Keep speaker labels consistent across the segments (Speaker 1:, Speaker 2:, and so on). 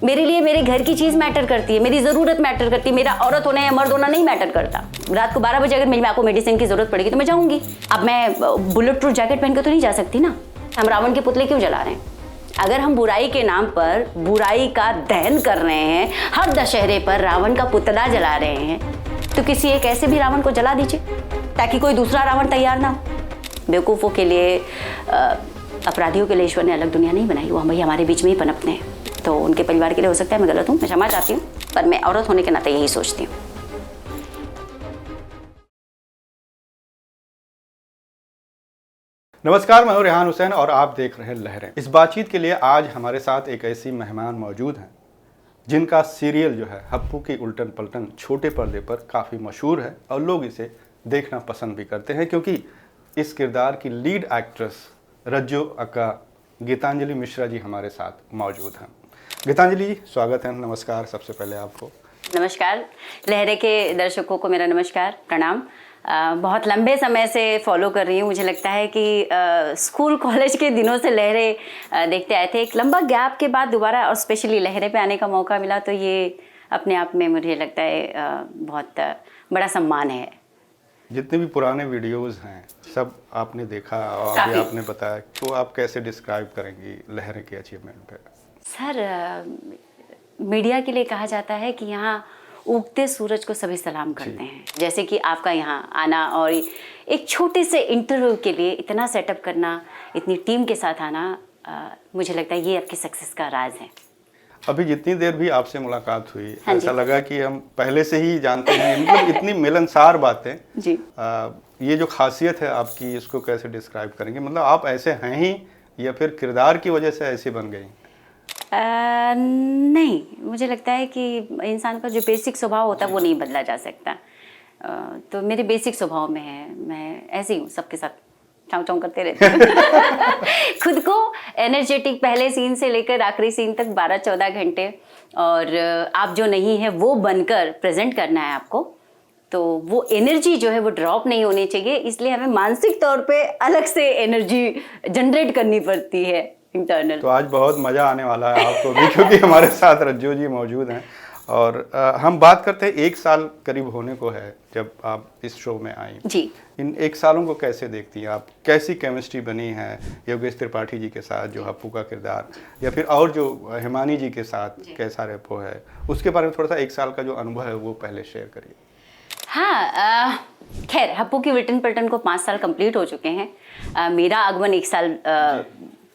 Speaker 1: मेरे लिए मेरे घर की चीज़ मैटर करती है, मेरी ज़रूरत मैटर करती है, मेरा औरत होना या मर्द होना नहीं मैटर करता। रात को 12 बजे अगर मेरी आपको मेडिसिन की ज़रूरत पड़ेगी तो मैं जाऊँगी। अब मैं बुलेट प्रूफ जैकेट पहन कर तो नहीं जा सकती ना। हम रावण के पुतले क्यों जला रहे हैं? अगर हम बुराई के नाम पर बुराई का दहन कर रहे हैं, हर दशहरे पर रावण का पुतला जला रहे हैं, तो किसी एक ऐसे भी रावण को जला दीजिए ताकि कोई दूसरा रावण तैयार ना हो। बेवकूफ़ों के लिए, अपराधियों के लिए ईश्वर ने अलग दुनिया नहीं बनाई, वो हम भाई हमारे बीच में ही पनपते हैं। तो उनके परिवार के लिए हो सकता है मैं गलत हूँ, मैं क्षमा चाहती हूँ, पर मैं औरत होने के नाते यही सोचती हूँ।
Speaker 2: नमस्कार, मैं हूं रेहान हुसैन और आप देख रहे हैं लहरें। इस बातचीत के लिए आज हमारे साथ एक ऐसी मेहमान मौजूद हैं जिनका सीरियल जो है हप्पू की उल्टन पलटन छोटे पर्दे पर काफ़ी मशहूर है और लोग इसे देखना पसंद भी करते हैं, क्योंकि इस किरदार की लीड एक्ट्रेस रज्जो अक्का गीतांजलि मिश्रा जी हमारे साथ मौजूद हैं। गीतांजलि जी, स्वागत है। नमस्कार। सबसे पहले आपको
Speaker 1: नमस्कार। लहरे के दर्शकों को मेरा नमस्कार, प्रणाम। बहुत लंबे समय से फॉलो कर रही हूँ। मुझे लगता है कि स्कूल कॉलेज के दिनों से लहरे देखते आए थे। एक लंबा गैप के बाद दोबारा और स्पेशली लहरे पे आने का मौका मिला, तो ये अपने आप में मुझे लगता है बहुत बड़ा सम्मान है।
Speaker 2: जितने भी पुराने वीडियोस हैं सब आपने देखा और अभी आपने बताया, तो आप कैसे डिस्क्राइब करेंगी लहरे की अचीवमेंट पे?
Speaker 1: सर, मीडिया के लिए कहा जाता है कि यहाँ उगते सूरज को सभी सलाम करते हैं। जैसे कि आपका यहाँ आना और एक छोटे से इंटरव्यू के लिए इतना सेटअप करना, इतनी टीम के साथ आना, मुझे लगता है ये आपकी सक्सेस का राज है।
Speaker 2: अभी जितनी देर भी आपसे मुलाकात हुई, ऐसा लगा कि हम पहले से ही जानते हैं, मतलब इतनी मिलनसार बातें जी। ये जो खासियत है आपकी, इसको कैसे डिस्क्राइब करेंगे? मतलब आप ऐसे हैं ही या फिर किरदार की वजह से ऐसी बन गई?
Speaker 1: नहीं, मुझे लगता है कि इंसान का जो बेसिक स्वभाव होता है वो नहीं बदला जा सकता। तो मेरे बेसिक स्वभाव में है, मैं ऐसी हूँ, सबके साथ चाँव चाँव करते रहती हूँ। खुद को एनर्जेटिक, पहले सीन से लेकर आखिरी सीन तक 12-14 घंटे, और आप जो नहीं है वो बनकर प्रेजेंट करना है आपको। तो वो एनर्जी जो है वो ड्रॉप नहीं होनी चाहिए, इसलिए हमें मानसिक तौर पे अलग से एनर्जी जनरेट करनी पड़ती है इंटरनल।
Speaker 2: तो आज बहुत मज़ा आने वाला है आपको भी, क्योंकि हमारे साथ रज्जो जी मौजूद हैं। और हम बात करते हैं, 1 साल करीब होने को है जब आप इस शो में आई जी। इन 1 सालों को कैसे देखती हैं आप? कैसी केमिस्ट्री बनी है योगेश त्रिपाठी जी के साथ जो हप्पू का किरदार, या फिर और जो हिमानी जी के साथ कैसा रेपो है, उसके बारे में थोड़ा सा 1 साल का जो अनुभव है वो पहले शेयर करिए।
Speaker 1: हाँ, खैर हप्पू की उल्टन पलटन को 5 साल कंप्लीट हो चुके हैं। मेरा आगमन 1 साल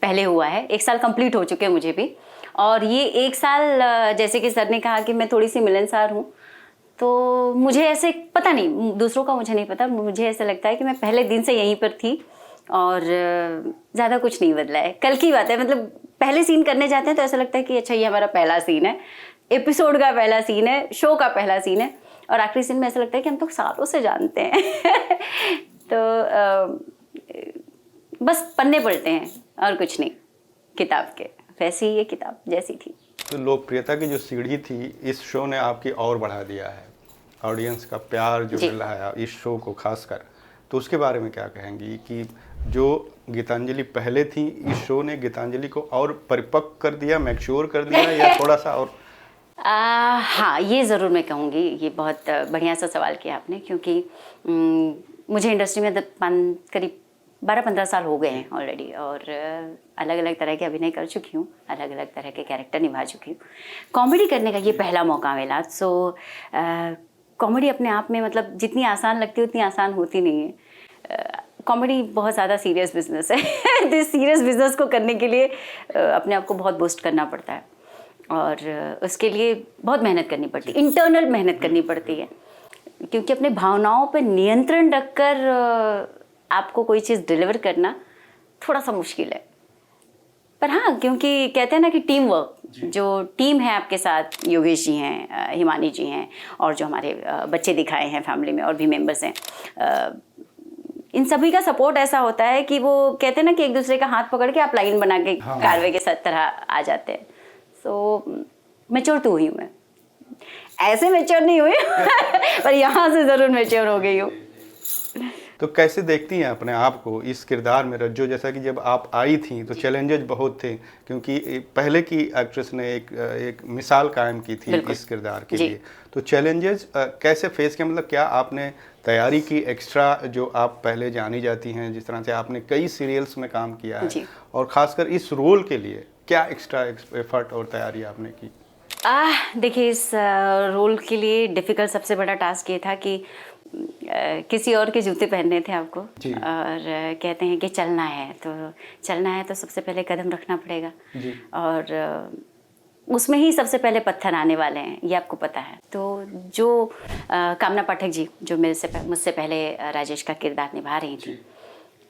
Speaker 1: पहले हुआ है, 1 साल कंप्लीट हो चुके हैं मुझे भी। और ये 1 साल, जैसे कि सर ने कहा कि मैं थोड़ी सी मिलनसार हूँ, तो मुझे ऐसे पता नहीं, दूसरों का मुझे नहीं पता, मुझे ऐसा लगता है कि मैं पहले दिन से यहीं पर थी और ज़्यादा कुछ नहीं बदला है। कल की बात है, मतलब पहले सीन करने जाते हैं तो ऐसा लगता है कि अच्छा ये हमारा पहला सीन है, एपिसोड का पहला सीन है, शो का पहला सीन है, और आखिरी सीन में ऐसा लगता है कि हम तो सालों से जानते हैं। तो बस पन्ने पलटे हैं और कुछ नहीं किताब के। वैसे ही ये किताब जैसी थी।
Speaker 2: तो लोकप्रियता की जो सीढ़ी थी इस शो ने आपकी और बढ़ा दिया है, ऑडियंस का प्यार जो मिल रहा है इस शो को खासकर, तो उसके बारे में क्या कहेंगी कि जो गीतांजलि पहले थी, इस शो ने गीतांजलि को और परिपक्व कर दिया, मैच्योर कर दिया, या थोड़ा सा और?
Speaker 1: हाँ, ये ज़रूर मैं कहूँगी। ये बहुत बढ़िया सा सवाल किया आपने, क्योंकि मुझे इंडस्ट्री में करीब 12-15 साल हो गए हैं ऑलरेडी, और अलग अलग तरह के अभिनय कर चुकी हूँ, अलग अलग तरह के कैरेक्टर निभा चुकी हूँ। कॉमेडी करने का ये पहला मौका मिला। सो कॉमेडी अपने आप में, मतलब जितनी आसान लगती है उतनी आसान होती नहीं है। कॉमेडी बहुत ज़्यादा सीरियस बिजनेस है। तो सीरियस बिजनेस को करने के लिए अपने आप को बहुत बूस्ट करना पड़ता है, और उसके लिए बहुत मेहनत करनी पड़ती है, इंटरनल मेहनत करनी पड़ती है, क्योंकि अपने भावनाओं पर नियंत्रण रखकर आपको कोई चीज़ डिलीवर करना थोड़ा सा मुश्किल है। पर हाँ, क्योंकि कहते हैं ना कि टीम वर्क, जो टीम है आपके साथ, योगेश जी हैं, हिमानी जी हैं, और जो हमारे बच्चे दिखाए हैं फैमिली में और भी मेंबर्स हैं, इन सभी का सपोर्ट ऐसा होता है कि वो कहते हैं ना कि एक दूसरे का हाथ पकड़ के आप लाइन बना के कारवे के साथ तरह आ जाते हैं। सो मैच्योर तो हुई हूँ मैं, ऐसे मैच्योर नहीं हुई, पर यहाँ से ज़रूर मैच्योर हो गई हूँ।
Speaker 2: तो कैसे देखती हैं अपने आप को इस किरदार में रज्जो? जैसा कि जब आप आई थी तो चैलेंजेस बहुत थे, क्योंकि पहले की एक्ट्रेस ने एक मिसाल कायम की थी इस किरदार के लिए। तो चैलेंजेस कैसे फेस किया? मतलब क्या आपने तैयारी की एक्स्ट्रा, जो आप पहले जानी जाती हैं, जिस तरह से आपने कई सीरियल्स में काम किया है, और ख़ासकर इस रोल के लिए क्या एक्स्ट्रा एफर्ट और तैयारी आपने की?
Speaker 1: देखिए, इस रोल के लिए डिफ़िकल्ट सबसे बड़ा टास्क ये था कि किसी और के जूते पहनने थे आपको, और कहते हैं कि चलना है तो सबसे पहले कदम रखना पड़ेगा, और उसमें ही सबसे पहले पत्थर आने वाले हैं, ये आपको पता है। तो जो कामना पाठक जी, जो मुझसे पहले राजेश का किरदार निभा रही थी,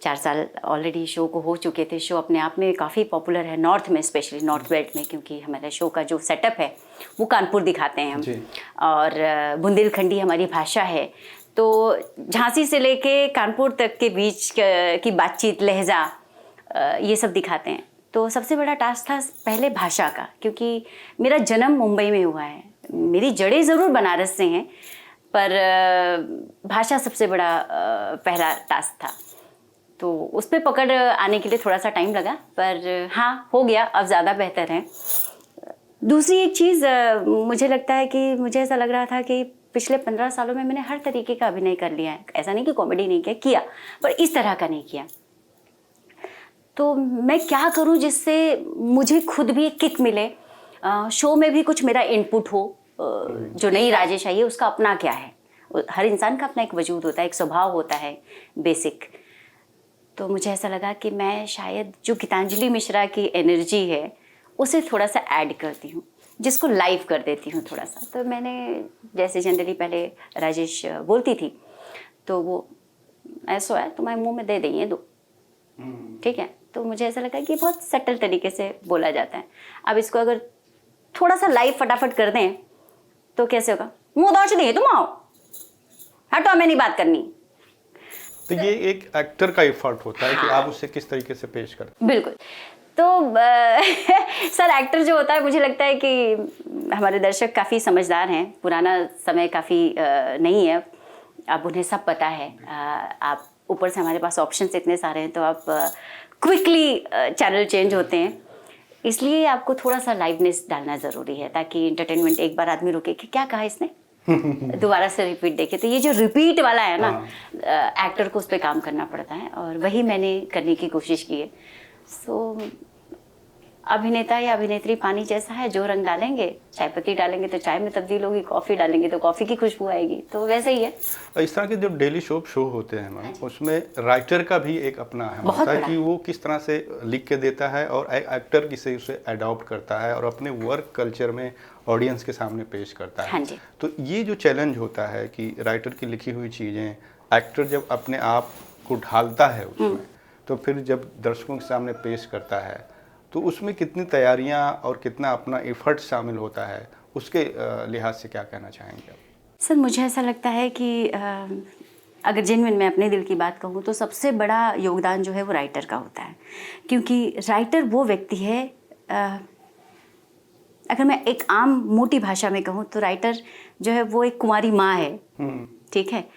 Speaker 1: 4 साल ऑलरेडी शो को हो चुके थे। शो अपने आप में काफ़ी पॉपुलर है नॉर्थ में, स्पेशली नॉर्थ बेल्ट में, क्योंकि हमारे शो का जो सेटअप है वो कानपुर दिखाते हैं हम, और बुंदेलखंडी हमारी भाषा है। तो झांसी से लेके कानपुर तक के बीच की बातचीत, लहजा, ये सब दिखाते हैं। तो सबसे बड़ा टास्क था पहले भाषा का, क्योंकि मेरा जन्म मुंबई में हुआ है, मेरी जड़ें ज़रूर बनारस से हैं, पर भाषा सबसे बड़ा पहला टास्क था। तो उस पर पकड़ आने के लिए थोड़ा सा टाइम लगा, पर हाँ, हो गया, अब ज़्यादा बेहतर है। दूसरी एक चीज़ मुझे लगता है कि मुझे ऐसा लग रहा था कि पिछले 15 सालों में मैंने हर तरीके का अभिनय कर लिया है। ऐसा नहीं कि कॉमेडी नहीं किया, पर इस तरह का नहीं किया। तो मैं क्या करूं जिससे मुझे खुद भी एक किक मिले, शो में भी कुछ मेरा इनपुट हो। जो नई राजेश आई है उसका अपना क्या है, हर इंसान का अपना एक वजूद होता है, एक स्वभाव होता है बेसिक। तो मुझे ऐसा लगा कि मैं शायद जो गीतांजलि मिश्रा की एनर्जी है उसे थोड़ा सा ऐड करती हूँ, जिसको लाइव कर देती हूँ थोड़ा सा। तो मैंने, जैसे जनरली पहले राजेश बोलती थी, तो वो ऐसा है तुम्हारे मुंह में दे देंगे दो, ठीक है। तो मुझे ऐसा लगा कि बहुत सटल तरीके से बोला जाता है। अब इसको अगर थोड़ा सा लाइव फटाफट कर दें तो कैसे होगा, मुंह दौड़ दिए तुम, आओ हटो, हमें नहीं बात करनी।
Speaker 2: तो ये एक एक्टर का एफर्ट होता है कि आप उससे किस तरीके से पेश करते हैं।
Speaker 1: बिल्कुल। तो सर, एक्टर जो होता है, मुझे लगता है कि हमारे दर्शक काफ़ी समझदार हैं, पुराना समय काफ़ी नहीं है, अब उन्हें सब पता है। आप ऊपर से हमारे पास ऑप्शंस इतने सारे हैं, तो आप क्विकली चैनल चेंज होते हैं, इसलिए आपको थोड़ा सा लाइवनेस डालना ज़रूरी है, ताकि एंटरटेनमेंट, एक बार आदमी रुके कि क्या कहा इसने, दोबारा से रिपीट देखे। तो ये जो रिपीट वाला है ना, एक्टर को उस पर काम करना पड़ता है, और वही मैंने करने की कोशिश की है। सो अभिनेता या अभिनेत्री पानी जैसा है, जो रंग डालेंगे, चाय पत्ती डालेंगे तो चाय में तब्दील होगी, कॉफ़ी डालेंगे तो कॉफ़ी की खुशबू आएगी, तो वैसे ही है।
Speaker 2: इस तरह के जो डेली शो होते हैं मैम, उसमें राइटर का भी एक अपना है होता है कि वो किस तरह से लिख के देता है और एक्टर किसे उसे अडॉप्ट करता है और अपने वर्क कल्चर में ऑडियंस के सामने पेश करता है।
Speaker 1: हाँ जी।
Speaker 2: तो ये जो चैलेंज होता है कि राइटर की लिखी हुई चीज़ें एक्टर जब अपने आप को ढालता है उसमें, तो फिर जब दर्शकों के सामने पेश करता है, तो उसमें कितनी तैयारियां और कितना अपना एफर्ट शामिल होता है, उसके लिहाज से क्या कहना चाहेंगे आप?
Speaker 1: सर, मुझे ऐसा लगता है कि अगर जेन्युइन मैं अपने दिल की बात कहूँ तो सबसे बड़ा योगदान जो है वो राइटर का होता है, क्योंकि राइटर वो व्यक्ति है, अगर मैं एक आम मोटी भाषा में कहूँ तो राइटर जो है वो एक कुंवारी माँ है, ठीक है,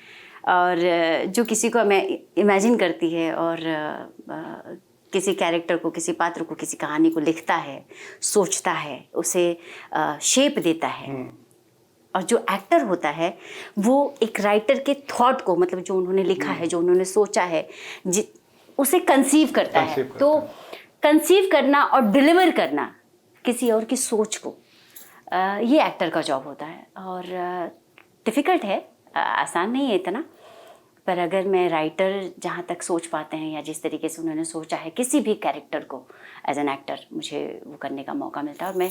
Speaker 1: और जो किसी को मैं इमेजिन करती है और किसी कैरेक्टर को, किसी पात्र को, किसी कहानी को लिखता है, सोचता है, उसे शेप देता है। और जो एक्टर होता है वो एक राइटर के थॉट को, मतलब जो उन्होंने लिखा है, जो उन्होंने सोचा है, उसे कंसीव करता है। तो कंसीव करना और डिलीवर करना किसी और की सोच को, ये एक्टर का जॉब होता है, और डिफ़िकल्ट है, आसान नहीं है इतना। पर अगर मैं राइटर जहाँ तक सोच पाते हैं या जिस तरीके से उन्होंने सोचा है किसी भी कैरेक्टर को, एज एन एक्टर मुझे वो करने का मौका मिलता है, और मैं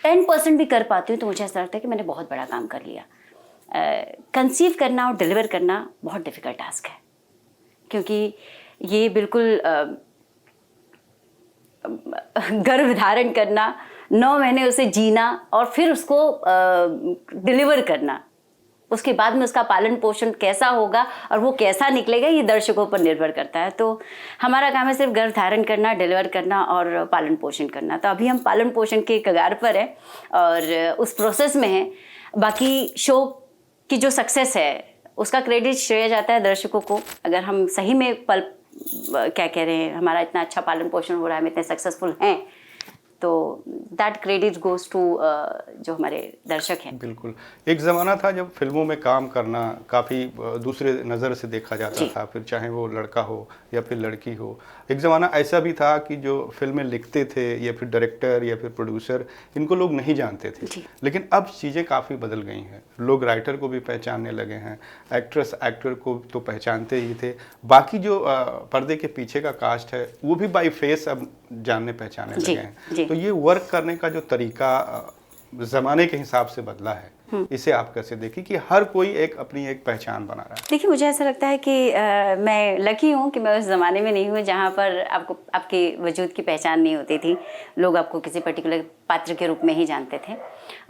Speaker 1: 10% भी कर पाती हूँ तो मुझे ऐसा लगता है कि मैंने बहुत बड़ा काम कर लिया। कंसीव करना और डिलीवर करना बहुत डिफ़िकल्ट टास्क है, क्योंकि ये बिल्कुल गर्भ धारण करना, 9 महीने उसे जीना और फिर उसको डिलीवर करना, उसके बाद में उसका पालन पोषण कैसा होगा और वो कैसा निकलेगा, ये दर्शकों पर निर्भर करता है। तो हमारा काम है सिर्फ गर्भ धारण करना, डिलीवर करना और पालन पोषण करना। तो अभी हम पालन पोषण के कगार पर हैं और उस प्रोसेस में हैं। बाकी शो की जो सक्सेस है उसका क्रेडिट श्रेय जाता है दर्शकों को। अगर हम सही में क्या कह रहे हैं, हमारा इतना अच्छा पालन पोषण हो रहा है, हम इतने सक्सेसफुल हैं, तो दैट क्रेडिट गोज टू जो हमारे दर्शक हैं।
Speaker 2: बिल्कुल। एक ज़माना था जब फिल्मों में काम करना काफ़ी दूसरे नज़र से देखा जाता था, फिर चाहे वो लड़का हो या फिर लड़की हो। एक ज़माना ऐसा भी था कि जो फिल्में लिखते थे या फिर डायरेक्टर या फिर प्रोड्यूसर, इनको लोग नहीं जानते थे। लेकिन अब चीज़ें काफ़ी बदल गई हैं। लोग राइटर को भी पहचानने लगे हैं, एक्ट्रेस एक्टर को तो पहचानते ही थे, बाकी जो पर्दे के पीछे का कास्ट है वो भी बाई फेस अब जानने पहचानने लगे हैं। तो ये वर्क करने का जो तरीका ज़माने के हिसाब से बदला है, इसे आप कैसे देखी कि हर कोई एक अपनी एक पहचान बना रहा है?
Speaker 1: देखिए, मुझे ऐसा लगता है कि मैं लकी हूँ कि मैं उस ज़माने में नहीं हूँ जहाँ पर आपको आपके वजूद की पहचान नहीं होती थी। लोग आपको किसी पर्टिकुलर पात्र के रूप में ही जानते थे।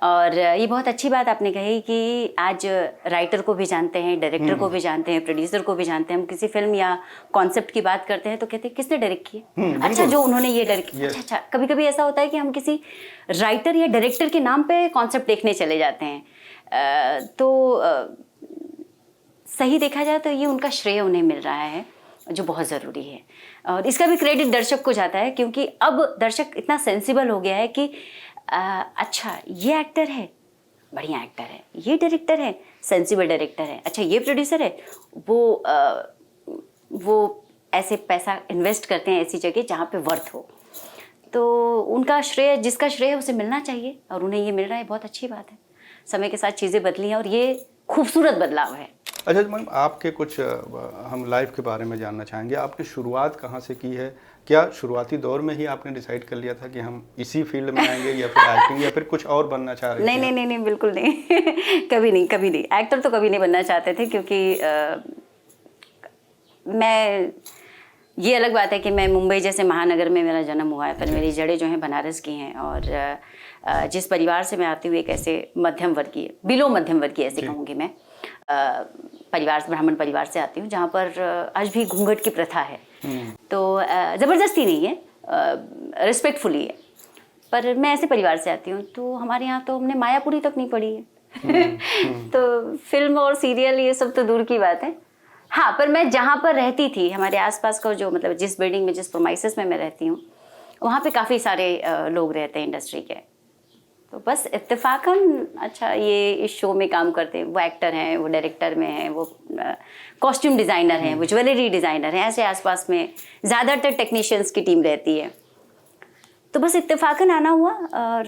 Speaker 1: और ये बहुत अच्छी बात आपने कही कि आज राइटर को भी जानते हैं, डायरेक्टर को भी जानते हैं, प्रोड्यूसर को भी जानते हैं। हम किसी फिल्म या कॉन्सेप्ट की बात करते हैं तो कहते हैं किसने डायरेक्ट किया, अच्छा जो उन्होंने ये डायरेक्ट किया। अच्छा, कभी कभी ऐसा होता है कि हम किसी राइटर या डायरेक्टर के नाम पे कॉन्सेप्ट देखने चले जाते हैं। सही देखा जाए तो ये उनका श्रेय उन्हें मिल रहा है, जो बहुत ज़रूरी है। और इसका भी क्रेडिट दर्शक को जाता है, क्योंकि अब दर्शक इतना सेंसिबल हो गया है कि अच्छा ये एक्टर है, बढ़िया एक्टर है, ये डायरेक्टर है, सेंसिबल डायरेक्टर है, अच्छा ये प्रोड्यूसर है, वो ऐसे पैसा इन्वेस्ट करते हैं ऐसी जगह जहाँ पे वर्थ हो। तो उनका श्रेय, जिसका श्रेय है उसे मिलना चाहिए, और उन्हें ये मिल रहा है, बहुत अच्छी बात है। समय के साथ चीज़ें बदली हैं और ये खूबसूरत बदलाव है।
Speaker 2: अच्छा मैम, आपके कुछ हम लाइफ के बारे में जानना चाहेंगे। आपने शुरुआत कहाँ से की है? क्या शुरुआती दौर में ही आपने डिसाइड कर लिया था कि हम इसी फील्ड में आएंगे, या फिर एक्टिंग, या फिर कुछ और बनना चाह रहे थे?
Speaker 1: नहीं, बिल्कुल नहीं। कभी नहीं। एक्टर तो कभी नहीं बनना चाहते थे, क्योंकि मैं, ये अलग बात है कि मैं मुंबई जैसे महानगर में मेरा जन्म हुआ है, पर मेरी जड़ें जो हैं बनारस की हैं। और जिस परिवार से मैं आती हूँ, एक ऐसे मध्यम वर्गीय, बिलो मध्यम वर्गीय ऐसे कहूँगी मैं, परिवार, ब्राह्मण परिवार से आती हूँ, जहाँ पर आज भी घूंघट की प्रथा है। तो ज़बरदस्ती नहीं है, रिस्पेक्टफुली है, पर मैं ऐसे परिवार से आती हूँ। तो हमारे यहाँ तो हमने मायापुरी तक नहीं पढ़ी है। तो फिल्म और सीरियल ये सब तो दूर की बात है। हाँ, पर मैं जहाँ पर रहती थी, हमारे आसपास का जो, मतलब जिस बिल्डिंग में, जिस प्रोमाइसेस में मैं रहती हूँ, वहाँ पे काफ़ी सारे लोग रहते हैं इंडस्ट्री के। तो बस इत्तेफाकन, अच्छा ये इस शो में काम करते हैं, वो एक्टर हैं, वो डायरेक्टर में हैं, वो कॉस्ट्यूम डिज़ाइनर हैं, वो ज्वेलरी डिज़ाइनर हैं, ऐसे आसपास में ज़्यादातर टेक्नीशियंस की टीम रहती है। तो बस इत्तेफाकन आना हुआ। और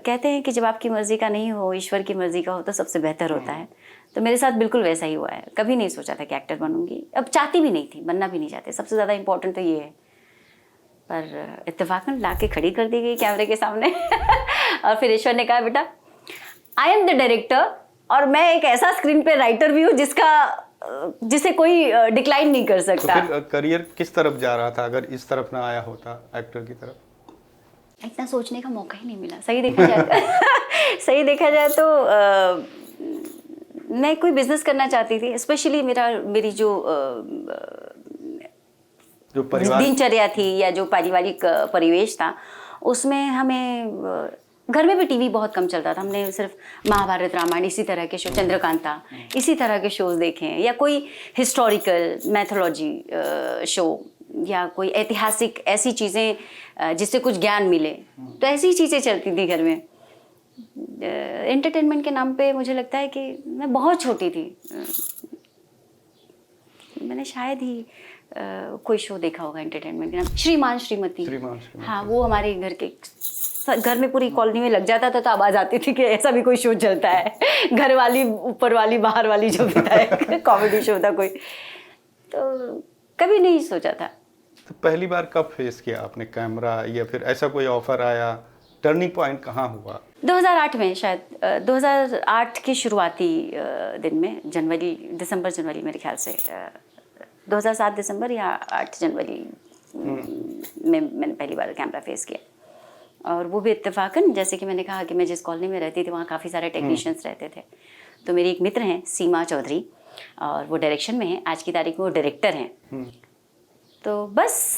Speaker 1: कहते हैं कि जब आपकी मर्ज़ी का नहीं हो, ईश्वर की मर्ज़ी का हो, तो सबसे बेहतर होता है। तो मेरे साथ बिल्कुल वैसा ही हुआ है। कभी नहीं सोचा था कि एक्टर बनूंगी, अब चाहती भी नहीं थी, बनना भी नहीं चाहते। सबसे ज़्यादा इम्पोर्टेंट तो ये है, पर इत्तेफाकन ला के खड़ी कर दी गई कैमरे के सामने। और फिर ईश्वर ने कहा, बेटा आई एम द डायरेक्टर, और मैं एक ऐसा स्क्रीन पे राइटर भी हूँ जिसे कोई डिक्लाइन नहीं कर सकता।
Speaker 2: तो फिर करियर किस तरफ जा रहा था अगर इस तरफ ना आया होता, एक्टर की तरफ?
Speaker 1: इतना सोचने का मौका ही नहीं मिला, सही देखा जाए। सही देखा जाए तो मैं कोई बिजनेस करना चाहती थी। स्पेशली मेरी जो दिनचर्या थी या जो पारिवारिक परिवेश था, उसमें हमें घर में भी टीवी बहुत कम चलता था। हमने सिर्फ महाभारत, रामायण, इसी तरह के शो, चंद्रकांता, इसी तरह के शोज देखे हैं, या कोई हिस्टोरिकल मैथोलॉजी शो, या कोई ऐतिहासिक ऐसी चीज़ें जिससे कुछ ज्ञान मिले। तो ऐसी चीज़ें चलती थी घर में। एंटरटेनमेंट के नाम पे मुझे लगता है कि मैं बहुत छोटी थी, मैंने शायद ही कोई शो देखा होगा एंटरटेनमेंट के नाम, श्रीमान श्रीमती। हाँ, वो हमारे घर में पूरी कॉलोनी में लग जाता था, तो आवाज़ आती थी कि ऐसा भी कोई शो चलता है। घर वाली, ऊपर वाली, बाहर वाली, जो भी था, कॉमेडी शो था कोई। तो कभी नहीं सोचा था।
Speaker 2: तो पहली बार कब फेस किया आपने कैमरा, या फिर ऐसा कोई ऑफर आया? टर्निंग पॉइंट कहाँ हुआ?
Speaker 1: 2008 में, शायद 2008 के शुरुआती दिन में, दिसंबर जनवरी मेरे ख्याल से, 2007 दिसंबर या 8 जनवरी में मैंने पहली बार कैमरा फेस किया। और वो भी इत्तेफाकन, जैसे कि मैंने कहा कि मैं जिस कॉलोनी में रहती थी वहाँ काफ़ी सारे टेक्नीशियंस रहते थे। तो मेरी एक मित्र हैं सीमा चौधरी, और वो डायरेक्शन में हैं, आज की तारीख में वो डायरेक्टर हैं। तो बस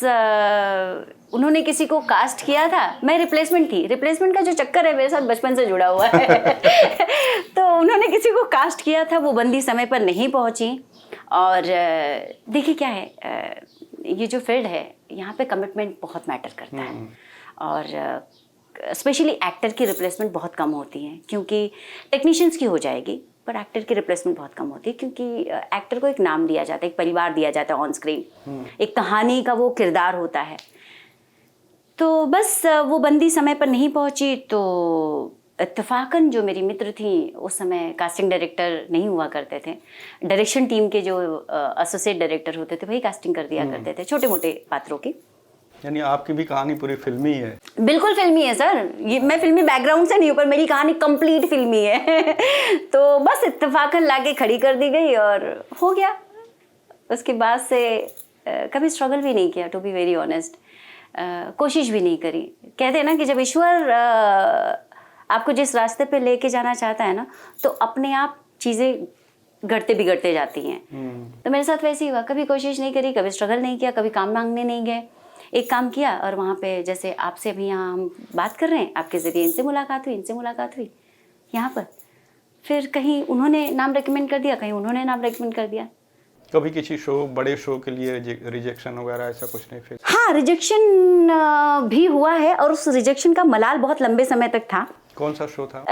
Speaker 1: उन्होंने किसी को कास्ट किया था, मैं रिप्लेसमेंट थी। रिप्लेसमेंट का जो चक्कर है मेरे साथ बचपन से जुड़ा हुआ है। तो उन्होंने किसी को कास्ट किया था, वो बंदी समय पर नहीं पहुंची। और देखिए क्या है, ये जो फील्ड है यहाँ पे कमिटमेंट बहुत मैटर करता है। और स्पेशली एक्टर की रिप्लेसमेंट बहुत कम होती है, क्योंकि टेक्नीशियंस की हो जाएगी पर एक्टर की रिप्लेसमेंट बहुत कम होती है, क्योंकि एक्टर को एक नाम दिया जाता है, एक परिवार दिया जाता है ऑन स्क्रीन, एक कहानी का वो किरदार होता है। तो बस वो बंदी समय पर नहीं पहुंची, तो इत्तेफाकन जो मेरी मित्र थी, उस समय कास्टिंग डायरेक्टर नहीं हुआ करते थे, डायरेक्शन टीम के जो एसोसिएट डायरेक्टर होते थे वही कास्टिंग कर दिया करते थे छोटे मोटे पात्रों की।
Speaker 2: यानी आपकी भी कहानी पूरी फिल्मी है?
Speaker 1: बिल्कुल फिल्मी है सर, ये मैं फिल्मी बैकग्राउंड से नहीं हूँ, पर मेरी कहानी कंप्लीट फिल्मी है। तो बस इत्तेफाकन लाके खड़ी कर दी गई और हो गया। उसके बाद से कभी स्ट्रगल भी नहीं किया, टू बी वेरी ऑनेस्ट। कोशिश भी नहीं करी। कहते हैं ना कि जब ईश्वर आपको जिस रास्ते पे लेके जाना चाहता है ना, तो अपने आप चीज़ें घटते बिगड़ते जाती हैं। तो मेरे साथ वैसे ही हुआ, कभी कोशिश नहीं करी, कभी स्ट्रगल नहीं किया, कभी काम मांगने नहीं गए। एक काम किया और वहाँ पे जैसे आपसे अभी यहाँ हम बात कर रहे हैं, आपके ज़रिए इनसे मुलाकात हुई यहाँ पर। फिर कहीं उन्होंने नाम रेकमेंड कर दिया, कहीं उन्होंने नाम रेकमेंड कर दिया।
Speaker 2: कभी किसी बड़े शो के लिए रिजेक्शन वगैरह ऐसा कुछ नहीं फेस?
Speaker 1: हाँ, रिजेक्शन भी हुआ है, और उस रिजेक्शन का मलाल बहुत लंबे समय तक था।
Speaker 2: कौन सा शो था?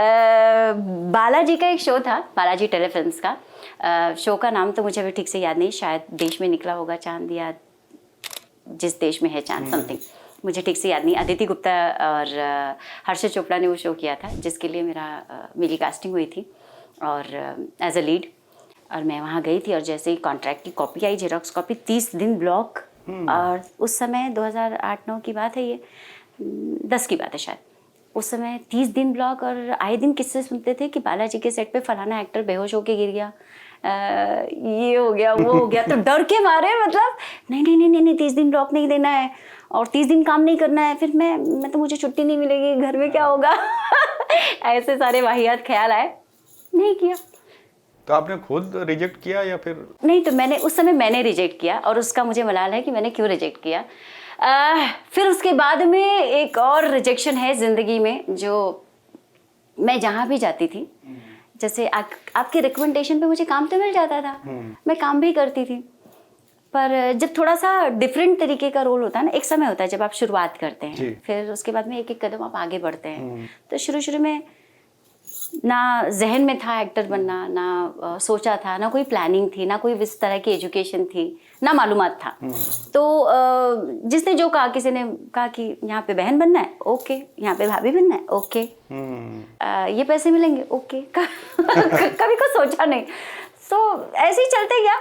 Speaker 1: बालाजी का एक शो था, बालाजी टेलीफिल्म्स का। शो का नाम तो मुझे अभी ठीक से याद नहीं, शायद देश में निकला होगा चांद, या जिस देश में है चांद, समथिंग, मुझे ठीक से याद नहीं। अदिति गुप्ता और हर्षद चोपड़ा ने वो शो किया था, जिसके लिए मेरी कास्टिंग हुई थी और एज अ लीड। और मैं वहाँ गई थी, और जैसे ही कॉन्ट्रैक्ट की कॉपी आई, जेरॉक्स कॉपी, 30 दिन ब्लॉक। और उस समय 2008-9 की बात है, ये 10 की बात है शायद। उस समय 30 दिन ब्लॉक, और आए दिन किससे सुनते थे कि बालाजी के सेट पे फलाना एक्टर बेहोश होके गिर गया, ये हो गया, वो हो गया। तो डर के मारे, मतलब नहीं 30 दिन ब्लॉक नहीं देना है और 30 दिन काम नहीं करना है, फिर मैं तो मुझे छुट्टी नहीं मिलेगी, घर में क्या होगा। ऐसे सारे वाहियात ख्याल आए, नहीं किया।
Speaker 2: तो आपने खुद रिजेक्ट किया या फिर?
Speaker 1: नहीं, तो उस समय मैंने रिजेक्ट किया, और उसका मुझे मलाल है कि मैंने क्यों रिजेक्ट किया। फिर उसके बाद में एक और रिजेक्शन है ज़िंदगी में, जो मैं जहाँ भी जाती थी, जैसे आपके रिकमेंडेशन पे मुझे काम तो मिल जाता था, मैं काम भी करती थी, पर जब थोड़ा सा डिफरेंट तरीके का रोल होता है ना, एक समय होता है जब आप शुरुआत करते हैं, फिर उसके बाद में एक एक कदम आप आगे बढ़ते हैं। तो शुरू में ना जहन में था एक्टर बनना, ना सोचा था, ना कोई प्लानिंग थी, ना कोई इस तरह की एजुकेशन थी, ना मालूमात था। तो जिसने जो कहा, किसी ने कहा कि यहाँ पे बहन बनना है, ओके, यहाँ पे भाभी बनना है, ओके, ये पैसे मिलेंगे, ओके। कभी कुछ सोचा नहीं। तो ऐसे ही चलते गया।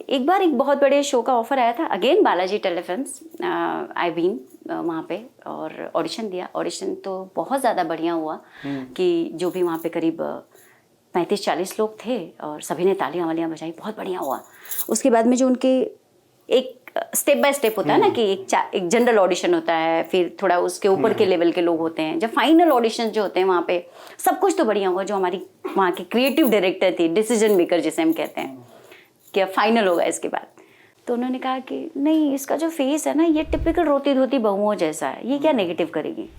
Speaker 1: एक बार एक बहुत बड़े शो का ऑफर आया था, again Balaji Telefilms. I been वहाँ पे और ऑडिशन दिया। ऑडिशन तो बहुत ज़्यादा बढ़िया हुआ कि जो भी वहाँ पे करीब 35-40 लोग थे, और सभी ने तालियां वालियां बजाई, बहुत बढ़िया हुआ। उसके बाद में जो उनके एक स्टेप बाय स्टेप होता है ना, कि एक जनरल ऑडिशन होता है, फिर थोड़ा उसके ऊपर के लेवल के लोग होते हैं, जब फाइनल ऑडिशन जो होते हैं वहाँ पे सब कुछ तो बढ़िया हुआ। जो हमारी वहाँ की क्रिएटिव डायरेक्टर थी, डिसीजन मेकर जिसे हम कहते हैं, कि अब फाइनल होगा इसके बाद, तो उन्होंने कहा कि नहीं, इसका जो फेस है ना, ये टिपिकल रोती धोती बहुओं जैसा है, ये क्या नेगेटिव करेगी।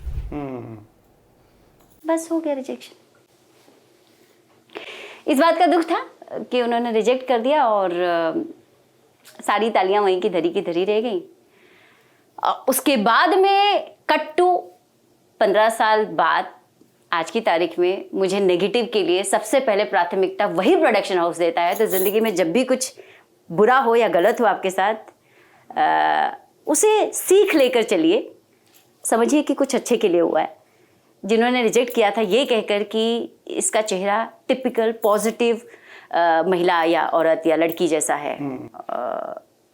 Speaker 1: बस हो गया रिजेक्शन। इस बात का दुख था कि उन्होंने रिजेक्ट कर दिया, और सारी तालियां वहीं की धरी रह गई। उसके बाद में कट टू 15 साल बाद, आज की तारीख में मुझे नेगेटिव के लिए सबसे पहले प्राथमिकता वही प्रोडक्शन हाउस देता है। तो ज़िंदगी में जब भी कुछ बुरा हो या गलत हो आपके साथ, उसे सीख लेकर चलिए, समझिए कि कुछ अच्छे के लिए हुआ है। जिन्होंने रिजेक्ट किया था ये कहकर कि इसका चेहरा टिपिकल पॉजिटिव महिला या औरत या लड़की जैसा है,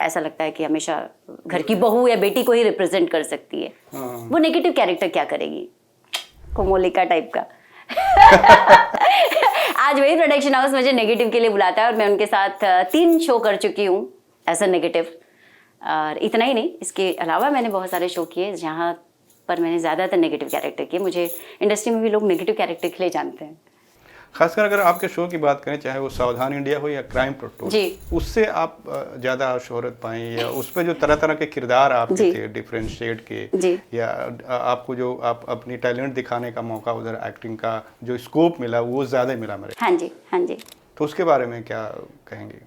Speaker 1: ऐसा लगता है कि हमेशा घर की बहू या बेटी को ही रिप्रेजेंट कर सकती है, वो नेगेटिव कैरेक्टर क्या करेगी, कोमोलिका टाइप का। आज वही प्रोडक्शन हाउस मुझे नेगेटिव के लिए बुलाता है, और मैं उनके साथ 3 शो कर चुकी हूँ एज अ नेगेटिव। और इतना ही नहीं, इसके अलावा मैंने बहुत सारे शो किए जहाँ पर मैंने ज़्यादातर नेगेटिव कैरेक्टर किए। मुझे इंडस्ट्री में भी लोग नेगेटिव कैरेक्टर के लिए जानते हैं।
Speaker 2: खासकर अगर आपके शो की बात करें, चाहे वो सावधान इंडिया हो या क्राइम पेट्रोल,
Speaker 1: जी।
Speaker 2: उससे आप ज़्यादा शोहरत पाएं, या उस पे जो तरह तरह के किरदार आपके
Speaker 1: जी।
Speaker 2: थे डिफरेंट शेड के,
Speaker 1: जी।
Speaker 2: या आपको जो आप अपनी टैलेंट दिखाने का मौका, उधर एक्टिंग का जो स्कोप मिला वो ज़्यादा मिला मेरे।
Speaker 1: हाँ जी, हाँ जी।
Speaker 2: तो उसके बारे में क्या कहेंगे?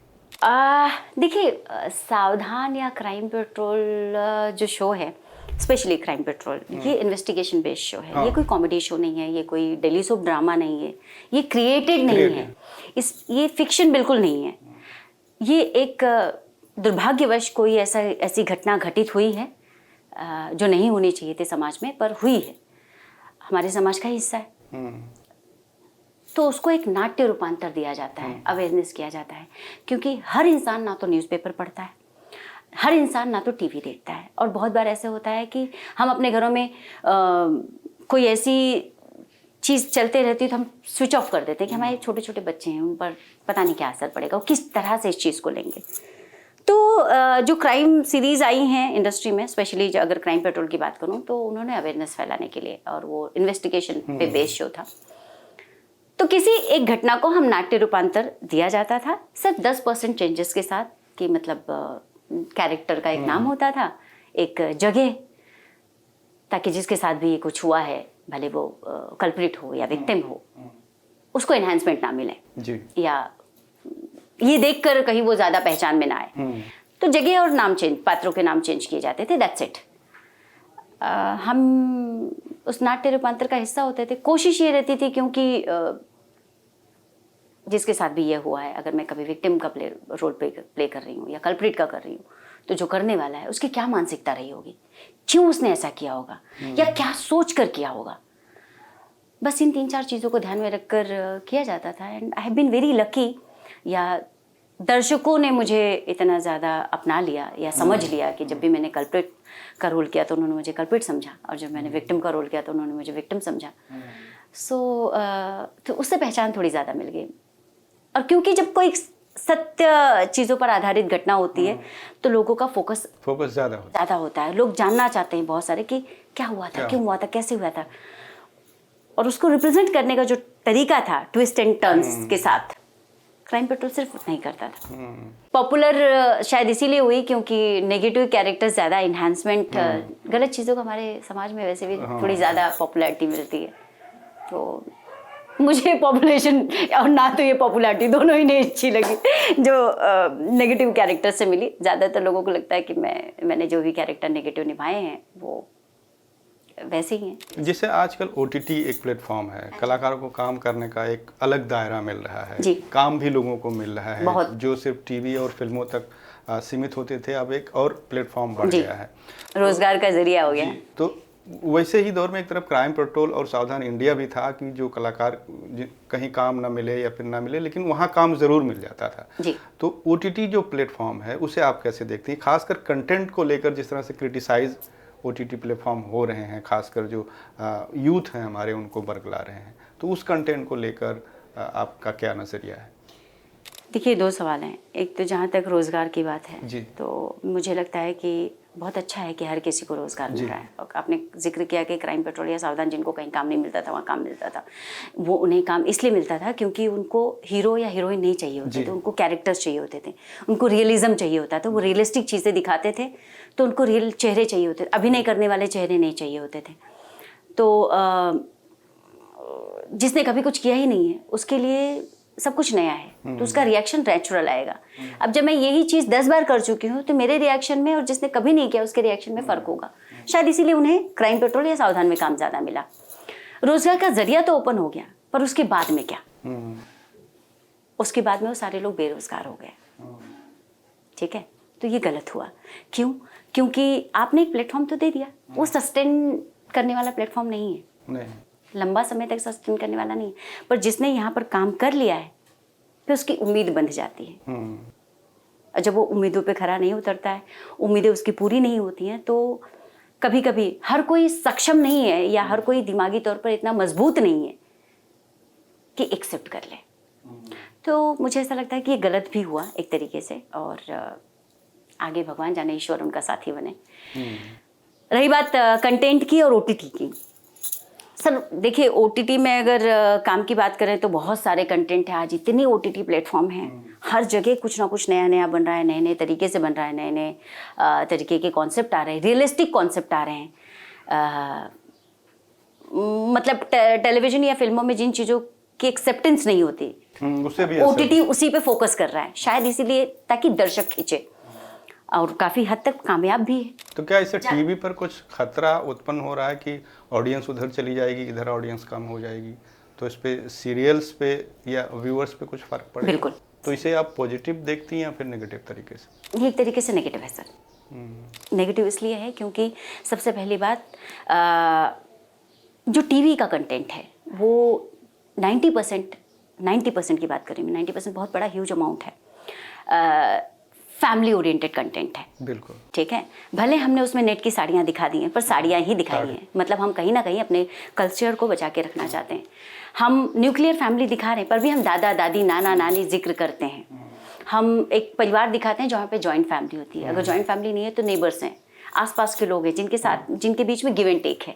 Speaker 1: देखिए, सावधान या क्राइम पेट्रोल जो शो है, स्पेशली क्राइम पेट्रोल, ये इन्वेस्टिगेशन बेस्ड शो है। ये कोई कॉमेडी शो नहीं है, ये कोई डेली सोप ड्रामा नहीं है, ये क्रिएटेड नहीं है, ये फिक्शन बिल्कुल नहीं है। ये एक दुर्भाग्यवश कोई ऐसी घटना घटित हुई है जो नहीं होनी चाहिए थी समाज में, पर हुई है, हमारे समाज का हिस्सा है। तो उसको एक नाट्य रूपांतर दिया जाता है, अवेयरनेस किया जाता है, क्योंकि हर इंसान ना तो न्यूज़पेपर पढ़ता है, हर इंसान ना तो टीवी देखता है, और बहुत बार ऐसे होता है कि हम अपने घरों में कोई ऐसी चीज़ चलते रहती है तो हम स्विच ऑफ कर देते हैं कि हमारे छोटे छोटे बच्चे हैं, उन पर पता नहीं क्या असर पड़ेगा, वो किस तरह से इस चीज़ को लेंगे। तो जो क्राइम सीरीज़ आई हैं इंडस्ट्री में, स्पेशली अगर क्राइम पेट्रोल की बात करूँ, तो उन्होंने अवेयरनेस फैलाने के लिए, और वो इन्वेस्टिगेशन पे बेस्ड शो था, तो किसी एक घटना को हम नाट्य रूपांतर दिया जाता था, सिर्फ 10% चेंजेस के साथ, कि मतलब कैरेक्टर का एक नाम होता था, एक जगह, ताकि जिसके साथ भी ये कुछ हुआ है, भले वो कल्प्रिट हो या विक्टिम हो, उसको एनहांसमेंट ना मिले
Speaker 2: जी। या
Speaker 1: ये देखकर कहीं वो ज़्यादा पहचान में ना आए। तो जगह और नाम चेंज, पात्रों के नाम चेंज किए जाते थे, दैट्स इट। हम उस नाट्य रूपांतर का हिस्सा होते थे। कोशिश ये रहती थी, क्योंकि जिसके साथ भी ये हुआ है, अगर मैं कभी विक्टिम का रोल प्ले कर रही हूँ या कल्प्रिट का कर रही हूँ, तो जो करने वाला है उसकी क्या मानसिकता रही होगी, क्यों उसने ऐसा किया होगा, या क्या सोच कर किया होगा। बस इन 3-4 चीज़ों को ध्यान में रखकर किया जाता था। And I have been very lucky, या दर्शकों ने मुझे इतना ज़्यादा अपना लिया या समझ लिया कि जब भी मैंने कल्प्रिट का रोल किया तो उन्होंने मुझे कल्प्रिट समझा, और जब मैंने विक्टिम का रोल किया तो उन्होंने मुझे विक्टिम समझा। तो उससे पहचान थोड़ी ज़्यादा मिल गई। और क्योंकि जब कोई सत्य चीज़ों पर आधारित घटना होती है तो लोगों का फोकस ज़्यादा होता है। लोग जानना चाहते हैं बहुत सारे कि क्या हुआ था, क्यों हुआ था, कैसे हुआ था, और उसको रिप्रेजेंट करने का जो तरीका था ट्विस्ट एंड टर्न्स के साथ, क्राइम पेट्रोल सिर्फ नहीं करता था। पॉपुलर शायद इसीलिए हुई क्योंकि नेगेटिव कैरेक्टर्स ज़्यादा इन्हांसमेंट, गलत चीज़ों को हमारे समाज में वैसे भी थोड़ी ज़्यादा पॉपुलैरिटी मिलती है। तो मुझे पॉपुलेशन और ना तो ये पॉपुलैरिटी दोनों ही नहीं अच्छी लगी जो नेगेटिव कैरेक्टर से मिली। ज़्यादातर लोगों को लगता है कि मैंने जो भी कैरेक्टर नेगेटिव निभाए हैं वो वैसे ही हैं।
Speaker 2: जिससे आजकल OTT एक प्लेटफॉर्म है, कलाकारों को काम करने का एक अलग दायरा मिल रहा है
Speaker 1: जी।
Speaker 2: काम भी लोगों को मिल रहा है,
Speaker 1: बहुत।
Speaker 2: जो सिर्फ टीवी और फिल्मों तक सीमित होते थे, अब एक और प्लेटफॉर्म बढ़ गया है,
Speaker 1: रोजगार का जरिया हो गया।
Speaker 2: तो वैसे ही दौर में एक तरफ क्राइम पेट्रोल और सावधान इंडिया भी था कि जो कलाकार कहीं काम ना मिले या फिर ना मिले, लेकिन वहाँ काम ज़रूर मिल जाता था
Speaker 1: जी।
Speaker 2: तो OTT जो प्लेटफॉर्म है उसे आप कैसे देखती हैं, खासकर कंटेंट को लेकर, जिस तरह से क्रिटिसाइज OTT प्लेटफॉर्म हो रहे हैं, खासकर जो यूथ हैं हमारे उनको बरगला रहे हैं, तो उस कंटेंट को लेकर आपका क्या नज़रिया है?
Speaker 1: देखिए, 2 सवाल हैं। एक तो जहाँ तक रोज़गार की बात है
Speaker 2: जी।
Speaker 1: तो मुझे लगता है कि बहुत अच्छा है कि हर किसी को रोज़गार मिल रहा है। और आपने जिक्र किया कि क्राइम पेट्रोल या सावधान, जिनको कहीं काम नहीं मिलता था वहाँ काम मिलता था, वो उन्हें काम इसलिए मिलता था क्योंकि उनको हीरो या हीरोइन नहीं चाहिए होते थे, उनको कैरेक्टर्स चाहिए होते थे, उनको रियलिज्म चाहिए होता था, वो रियलिस्टिक चीज़ें दिखाते थे, तो उनको रियल चेहरे चाहिए होते थे, अभिनय करने वाले चेहरे नहीं चाहिए होते थे। तो जिसने कभी कुछ किया ही नहीं है उसके लिए सब कुछ नया है, तो उसका रिएक्शन नेचुरल आएगा। अब जब मैं यही चीज़ 10 बार कर चुकी हूँ तो मेरे रिएक्शन में और जिसने कभी नहीं किया उसके रिएक्शन में फ़र्क होगा। शायद इसीलिए उन्हें क्राइम पेट्रोल या सावधान में काम ज़्यादा मिला। रोज़गार का जरिया तो ओपन हो गया, पर उसके बाद में क्या? उसके बाद में वो सारे लोग बेरोज़गार हो गए। ठीक है, तो ये गलत हुआ। क्यों? क्योंकि आपने एक प्लेटफॉर्म तो दे दिया, वो सस्टेन करने वाला प्लेटफॉर्म नहीं है,
Speaker 2: नहीं,
Speaker 1: लंबा समय तक सस्टेन करने वाला नहीं है। पर जिसने यहाँ पर काम कर लिया है फिर उसकी उम्मीद बंध जाती है, और जब वो उम्मीदों पे खरा नहीं उतरता है, उम्मीदें उसकी पूरी नहीं होती हैं, तो कभी कभी हर कोई सक्षम नहीं है या हर कोई दिमागी तौर पर इतना मजबूत नहीं है कि एक्सेप्ट कर ले। तो मुझे ऐसा लगता है कि ये गलत भी हुआ एक तरीके से, और आगे भगवान जाने, ईश्वर उनका साथी बने। रही बात कंटेंट की और OTT की, सर देखिए, OTT में अगर काम की बात करें तो बहुत सारे कंटेंट है। आज इतने OTT प्लेटफॉर्म हैं, हर जगह कुछ ना कुछ नया नया बन रहा है, नए नए तरीके से बन रहा है, नए नए तरीके के कॉन्सेप्ट आ रहे हैं, रियलिस्टिक कॉन्सेप्ट आ रहे हैं। मतलब टेलीविजन या फिल्मों में जिन चीज़ों की एक्सेप्टेंस नहीं होती,
Speaker 2: उससे भी
Speaker 1: OTT उसी पे फोकस कर रहा है, शायद इसीलिए ताकि दर्शक खींचे, और काफ़ी हद तक कामयाब भी है।
Speaker 2: तो क्या इससे टीवी पर कुछ खतरा उत्पन्न हो रहा है कि ऑडियंस उधर चली जाएगी, इधर ऑडियंस कम हो जाएगी, तो इस पे सीरियल्स पे या व्यूअर्स पे कुछ फर्क पड़ेगा?
Speaker 1: बिल्कुल।
Speaker 2: तो इसे आप पॉजिटिव देखती हैं या फिर नेगेटिव तरीके से?
Speaker 1: ये एक तरीके से नेगेटिव है सर। नेगेटिव इसलिए है क्योंकि सबसे पहली बात, जो टीवी का कंटेंट है वो 90% की बात करें, 90% बहुत बड़ा ह्यूज अमाउंट है, फैमिली ओरिएंटेड कंटेंट है।
Speaker 2: बिल्कुल
Speaker 1: ठीक है, भले हमने उसमें नेट की साड़ियाँ दिखा दी हैं, पर साड़ियाँ ही दिखाई हैं, मतलब हम कहीं ना कहीं अपने कल्चर को बचा के रखना चाहते हैं। हम न्यूक्लियर फैमिली दिखा रहे हैं, पर भी हम दादा दादी नाना नानी जिक्र करते हैं। हम एक परिवार दिखाते हैं जहाँ पे जॉइंट फैमिली होती है, अगर जॉइंट फैमिली नहीं है तो नेबर्स हैं, आसपास के लोग हैं जिनके बीच में गिव एंड टेक है,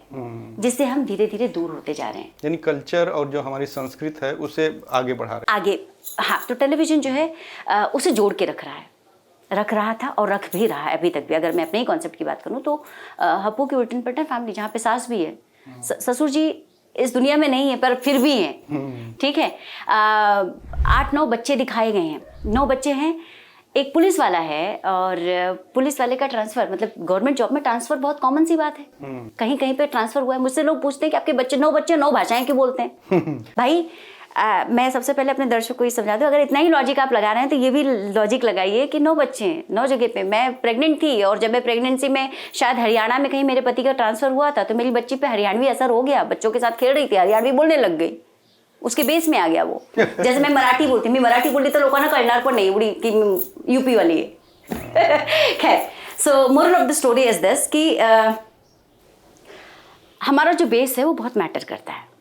Speaker 1: जिससे हम धीरे धीरे दूर होते जा रहे हैं।
Speaker 2: यानी कल्चर और जो हमारी संस्कृति है उसे आगे बढ़ा रहे
Speaker 1: आगे, हाँ, तो टेलीविजन जो है उसे जोड़ के रख रहा था और रख भी रहा है अभी तक भी। अगर मैं अपने ही कॉन्सेप्ट की बात करूँ तो हप्पू की उल्टन पलटन फैमिली, जहाँ पे सास भी है, ससुर जी इस दुनिया में नहीं है पर फिर भी हैं, ठीक है। 8-9 बच्चे दिखाए गए हैं, 9 बच्चे हैं, एक पुलिस वाला है, और पुलिस वाले का ट्रांसफर, मतलब गवर्नमेंट जॉब में ट्रांसफर बहुत कॉमन सी बात है, कहीं कहीं पे ट्रांसफर हुआ है। मुझसे लोग पूछते हैं कि आपके बच्चे 9 भाषाएं क्यों बोलते हैं? भाई मैं सबसे पहले अपने दर्शक को ये समझा दूं, अगर इतना ही लॉजिक आप लगा रहे हैं तो ये भी लॉजिक लगाइए कि 9 बच्चे हैं 9 जगह पे। मैं प्रेग्नेंट थी, और जब मैं प्रेगनेंसी में शायद हरियाणा में कहीं मेरे पति का ट्रांसफर हुआ था, तो मेरी बच्ची पे हरियाणवी असर हो गया, बच्चों के साथ खेल रही थी, हरियाणवी बोलने लग गई, उसके बेस में आ गया वो। जैसे मैं मराठी बोलती तो लोगों ने कळणार पण नहीं उड़ी कि यूपी वाली है। खैर, सो moral of the story is this कि हमारा जो बेस है वो बहुत मैटर करता है।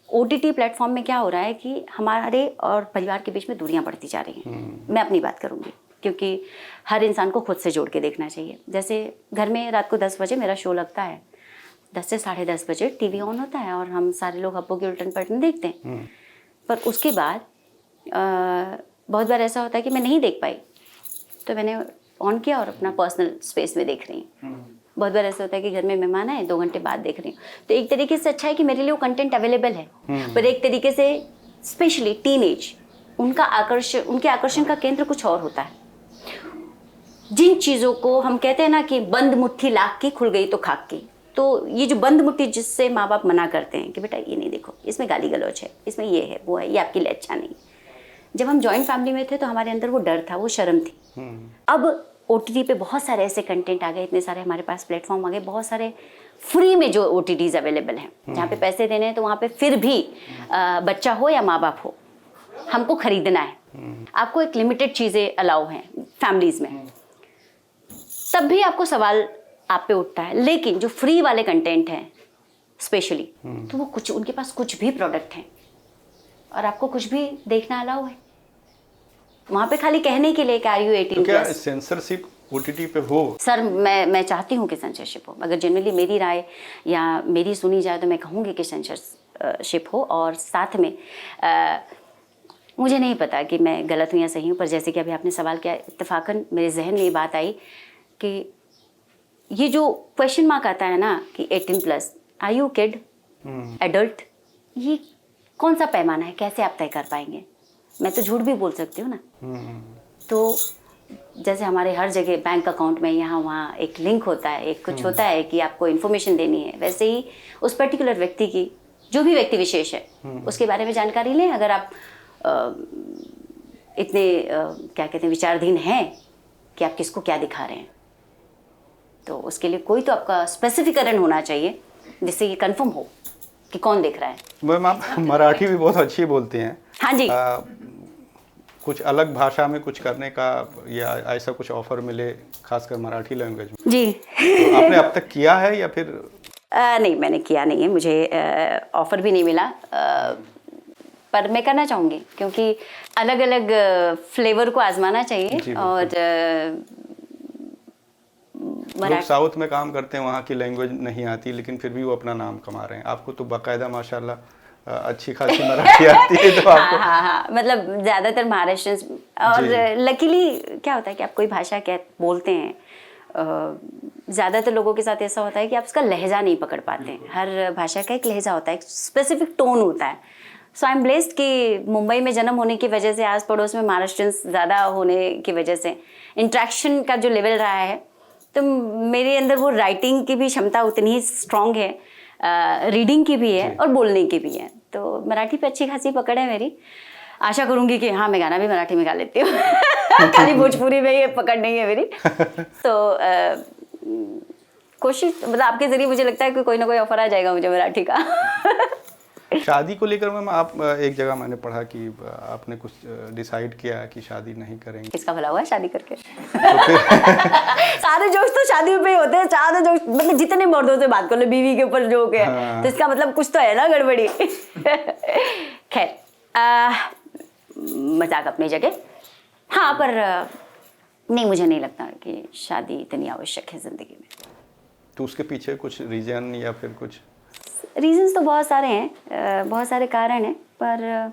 Speaker 1: OTT प्लेटफॉर्म में क्या हो रहा है कि हमारे और परिवार के बीच में दूरियां बढ़ती जा रही हैं। मैं अपनी बात करूंगी, क्योंकि हर इंसान को खुद से जोड़ के देखना चाहिए। जैसे घर में रात को 10 बजे मेरा शो लगता है, 10 से 10:30 बजे टीवी ऑन होता है और हम सारे लोग हप्पू की उल्टन पलटन देखते हैं। पर उसके बाद बहुत बार ऐसा होता है कि मैं नहीं देख पाई, तो मैंने ऑन किया और अपना पर्सनल स्पेस में देख रही हूँ। बहुत बार ऐसा होता है कि घर में मेहमान आए, 2 घंटे बाद देख रही हूँ। तो एक तरीके से अच्छा है कि मेरे लिए वो कंटेंट अवेलेबल है, पर एक तरीके से स्पेशली टीनेज, उनके आकर्षण का केंद्र कुछ और होता है। जिन चीज़ों को हम कहते हैं ना कि बंद मुट्ठी लाख की खुल गई तो खाक की, तो ये जो बंद मुट्ठी जिससे माँ बाप मना करते हैं कि बेटा ये नहीं देखो, इसमें गाली गलौज है, इसमें ये है वो है, ये आपके लिए अच्छा नहीं। जब हम जॉइंट फैमिली में थे तो हमारे अंदर वो डर था, वो शर्म थी। अब OTT पे बहुत सारे ऐसे कंटेंट आ गए, इतने सारे हमारे पास प्लेटफॉर्म आ गए, बहुत सारे फ्री में जो OTTs अवेलेबल हैं, जहाँ पे पैसे देने हैं, तो वहाँ पे फिर भी बच्चा हो या माँ बाप हो, हमको खरीदना है। आपको एक लिमिटेड चीज़ें अलाउ हैं फैमिलीज़ में, तब भी आपको सवाल आप पे उठता है। लेकिन जो फ्री वाले कंटेंट हैं स्पेशली, तो वो कुछ, उनके पास कुछ भी प्रोडक्ट हैं और आपको कुछ भी देखना अलाउ है। वहाँ पे खाली कहने के लिए कि आर यू 18+।
Speaker 2: तो क्या सेंसरशिप OTT पे हो?
Speaker 1: सर मैं चाहती हूँ कि सेंसरशिप हो। अगर जनरली मेरी राय या मेरी सुनी जाए तो मैं कहूँगी कि सेंसरशिप हो। और साथ में मुझे नहीं पता कि मैं गलत हूँ या सही हूँ, पर जैसे कि अभी आपने सवाल किया, इत्तेफाकन मेरे जहन में ये बात आई कि ये जो क्वेश्चन मार्क आता है ना कि 18+, आर यू किड, एडल्ट, ये कौन सा पैमाना है, कैसे आप तय कर पाएंगे? मैं तो झूठ भी बोल सकती हूँ ना। तो जैसे हमारे हर जगह बैंक अकाउंट में यहाँ वहाँ एक लिंक होता है, एक कुछ होता है कि आपको इन्फॉर्मेशन देनी है, वैसे ही उस पर्टिकुलर व्यक्ति की, जो भी व्यक्ति विशेष है, उसके बारे में जानकारी लें। अगर आप इतने क्या कहते हैं, विचारधीन हैं कि आप किसको क्या दिखा रहे हैं, तो उसके लिए कोई तो आपका स्पेसिफिकरण होना चाहिए जिससे ये कंफर्म हो कि कौन देख रहा है।
Speaker 2: मैम आप मराठी भी बहुत अच्छी बोलती हैं।
Speaker 1: हाँ जी।
Speaker 2: कुछ अलग भाषा में कुछ करने का या ऐसा कुछ ऑफर मिले, खासकर मराठी लैंग्वेज में?
Speaker 1: जी।
Speaker 2: तो आपने अब तक किया है या फिर?
Speaker 1: नहीं, मैंने किया नहीं है, मुझे ऑफर भी नहीं मिला, पर मैं करना चाहूँगी क्योंकि अलग अलग फ्लेवर को आजमाना चाहिए। और
Speaker 2: लोग साउथ में काम करते हैं, वहाँ की लैंग्वेज नहीं आती, लेकिन फिर भी वो अपना नाम कमा रहे हैं। आपको तो बाकायदा माशाल्लाह अच्छी खासी मराठी आती है, तो आपको
Speaker 1: हाँ, मतलब ज़्यादातर महाराष्ट्र, और लकीली क्या होता है कि आप कोई भाषा बोलते हैं, ज़्यादातर लोगों के साथ ऐसा होता है कि आप उसका लहजा नहीं पकड़ पाते हैं। हर भाषा का एक लहजा होता है, एक स्पेसिफिक टोन होता है। सो आई एम ब्लेस्ड कि मुंबई में जन्म होने की वजह से, आस पड़ोस में महाराष्ट्रियंस ज़्यादा होने की वजह से इंट्रैक्शन का जो लेवल रहा है, तो मेरे अंदर वो राइटिंग की भी क्षमता उतनी ही स्ट्रॉन्ग है, रीडिंग की भी है और बोलने की भी है। तो मराठी पे अच्छी खासी पकड़ है मेरी। आशा करूँगी कि हाँ, मैं गाना भी मराठी में गा लेती हूँ खाली भोजपुरी में ये पकड़ नहीं है मेरी। तो कोशिश, मतलब आपके ज़रिए मुझे लगता है कि कोई ना कोई ऑफर आ जाएगा मुझे मराठी का।
Speaker 2: शादी को लेकर मैम, आप एक जगह मैंने पढ़ा कि आपने कुछ डिसाइड किया कि शादी नहीं करेंगे।
Speaker 1: किसका भला हुआ है शादी करके? सारे जोक्स तो शादी पे ही होते हैं, सारे जोक्स, मतलब जितने मर्दों से बात कर लो बीवी के ऊपर जोक है,
Speaker 2: हाँ।
Speaker 1: तो इसका मतलब कुछ तो है ना गड़बड़ी। खैर, मजाक अपनी जगह। हाँ, पर नहीं, मुझे नहीं लगता कि शादी इतनी आवश्यक है ज़िंदगी में।
Speaker 2: तो उसके पीछे कुछ रीजन या फिर कुछ?
Speaker 1: रीजंस तो बहुत सारे हैं, बहुत सारे कारण हैं, पर